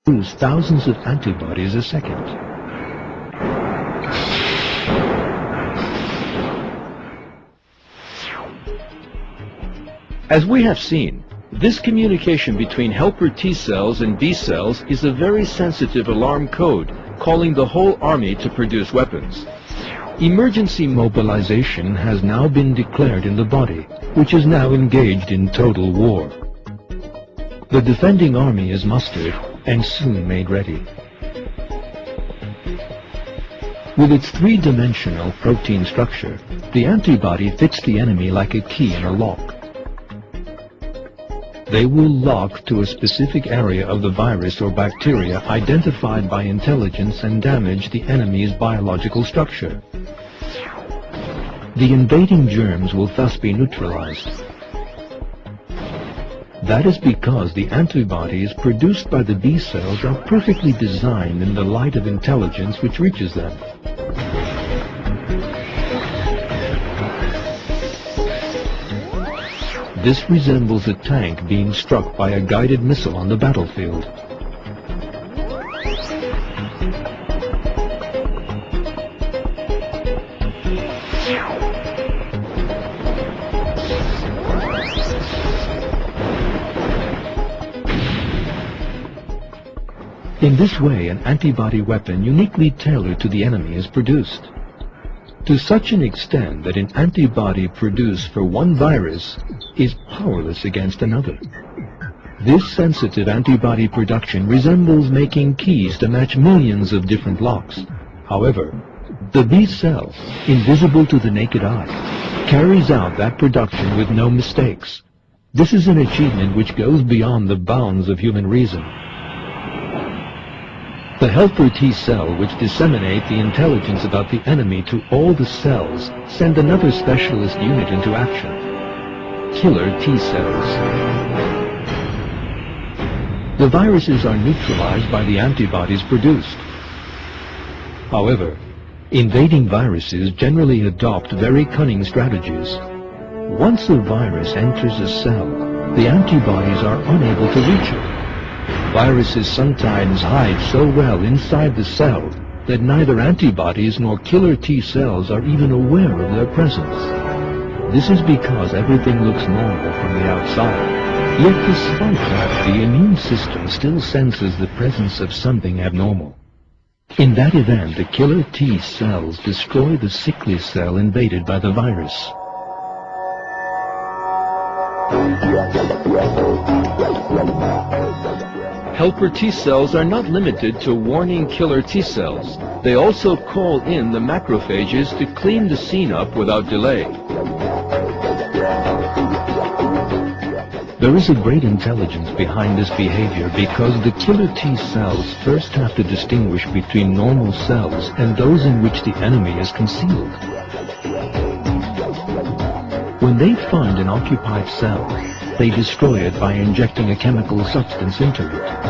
produce thousands of antibodies a second. As we have seen, this communication between helper T cells and B cells is a very sensitive alarm code, calling the whole army to produce weapons. Emergency mobilization has now been declared in the body, which is now engaged in total war. The defending army is mustered and soon made ready. With its three-dimensional protein structure, the antibody fits the enemy like a key in a lock. They will lock to a specific area of the virus or bacteria identified by intelligence and damage the enemy's biological structure. The invading germs will thus be neutralized. That is because the antibodies produced by the B cells are perfectly designed in the light of intelligence which reaches them. This resembles a tank being struck by a guided missile on the battlefield. In this way, an antibody weapon uniquely tailored to the enemy is produced, to such an extent that an antibody produced for one virus is powerless against another. This sensitive antibody production resembles making keys to match millions of different locks. However, the B cell, invisible to the naked eye, carries out that production with no mistakes. This is an achievement which goes beyond the bounds of human reason. The helper T cell, which disseminate the intelligence about the enemy to all the cells, send another specialist unit into action: killer T cells. The viruses are neutralized by the antibodies produced. However, invading viruses generally adopt very cunning strategies. Once a virus enters a cell, the antibodies are unable to reach it. Viruses sometimes hide so well inside the cell that neither antibodies nor killer T cells are even aware of their presence. This is because everything looks normal from the outside. Yet despite that, the immune system still senses the presence of something abnormal. In that event, the killer T cells destroy the sickly cell invaded by the virus. Helper T cells are not limited to warning killer T cells. They also call in the macrophages to clean the scene up without delay. There is a great intelligence behind this behavior because the killer T cells first have to distinguish between normal cells and those in which the enemy is concealed. When they find an occupied cell, they destroy it by injecting a chemical substance into it.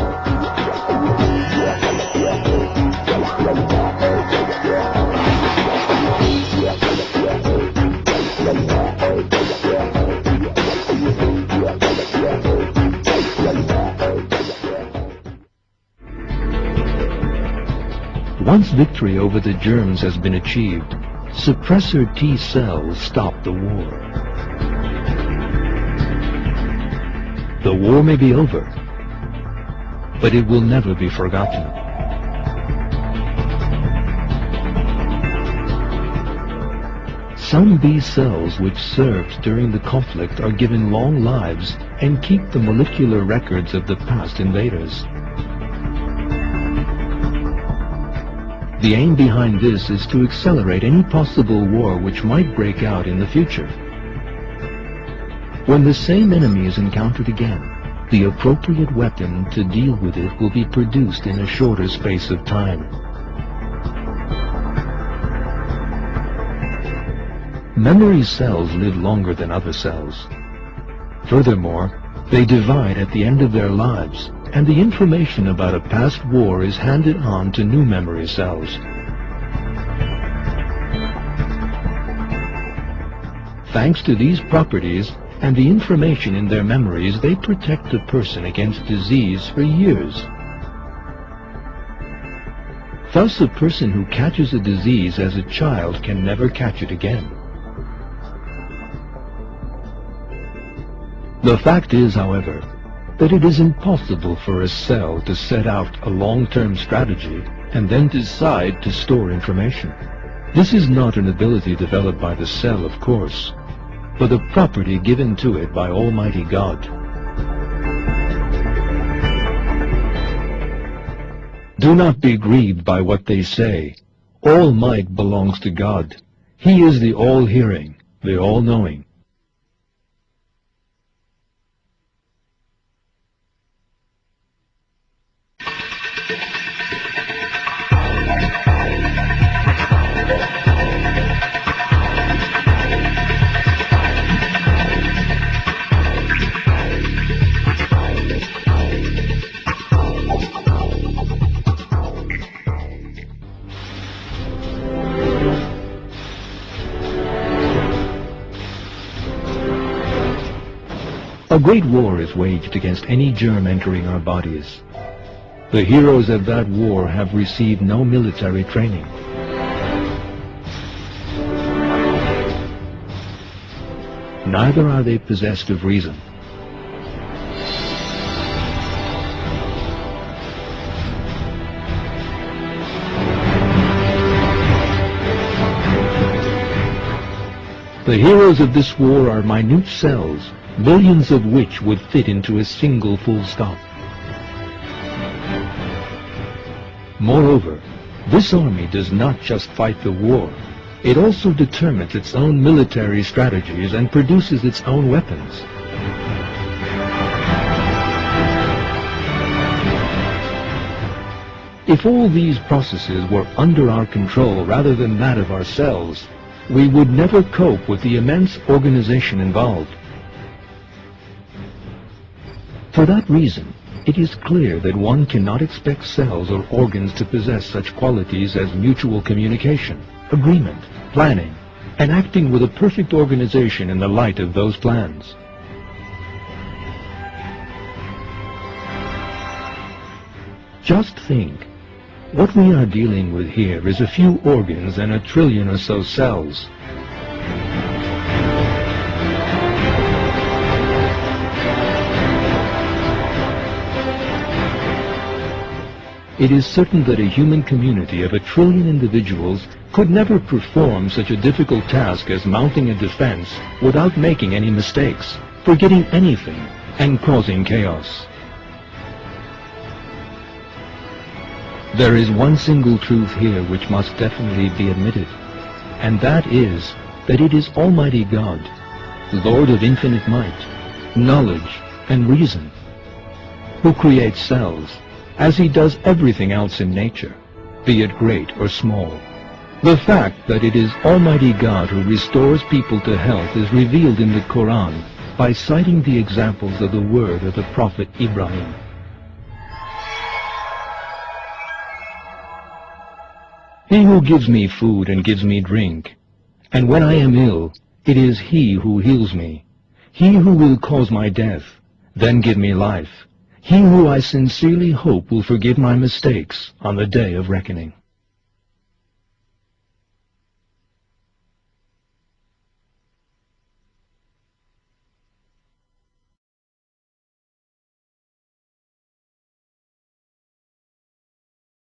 Once victory over the germs has been achieved, suppressor T cells stop the war. The war may be over, but it will never be forgotten. Some B cells which served during the conflict are given long lives and keep the molecular records of the past invaders. The aim behind this is to accelerate any possible war which might break out in the future. When the same enemy is encountered again, the appropriate weapon to deal with it will be produced in a shorter space of time. Memory cells live longer than other cells. Furthermore, they divide at the end of their lives, and the information about a past war is handed on to new memory cells. Thanks to these properties, and the information in their memories, they protect the person against disease for years. Thus, a person who catches a disease as a child can never catch it again. The fact is, however, that it is impossible for a cell to set out a long-term strategy and then decide to store information. This is not an ability developed by the cell, of course, but a property given to it by Almighty God. Do not be grieved by what they say. All might belongs to God. He is the all-hearing, the all-knowing. A great war is waged against any germ entering our bodies. The heroes of that war have received no military training. Neither are they possessed of reason. The heroes of this war are minute cells, billions of which would fit into a single full stop. Moreover, this army does not just fight the war, it also determines its own military strategies and produces its own weapons. If all these processes were under our control rather than that of ourselves, we would never cope with the immense organization involved. For that reason, it is clear that one cannot expect cells or organs to possess such qualities as mutual communication, agreement, planning, and acting with a perfect organization in the light of those plans. Just think, what we are dealing with here is a few organs and 1 trillion or so cells. It is certain that a human community of 1 trillion individuals could never perform such a difficult task as mounting a defense without making any mistakes, forgetting anything, and causing chaos. There is one single truth here which must definitely be admitted, and that is that it is Almighty God, Lord of infinite might, knowledge, and reason, who creates cells, as He does everything else in nature, be it great or small. The fact that it is Almighty God who restores people to health is revealed in the Quran by citing the examples of the word of the Prophet Ibrahim. He who gives me food and gives me drink, and when I am ill, it is He who heals me. He who will cause my death, then give me life. He who I sincerely hope will forgive my mistakes on the day of reckoning.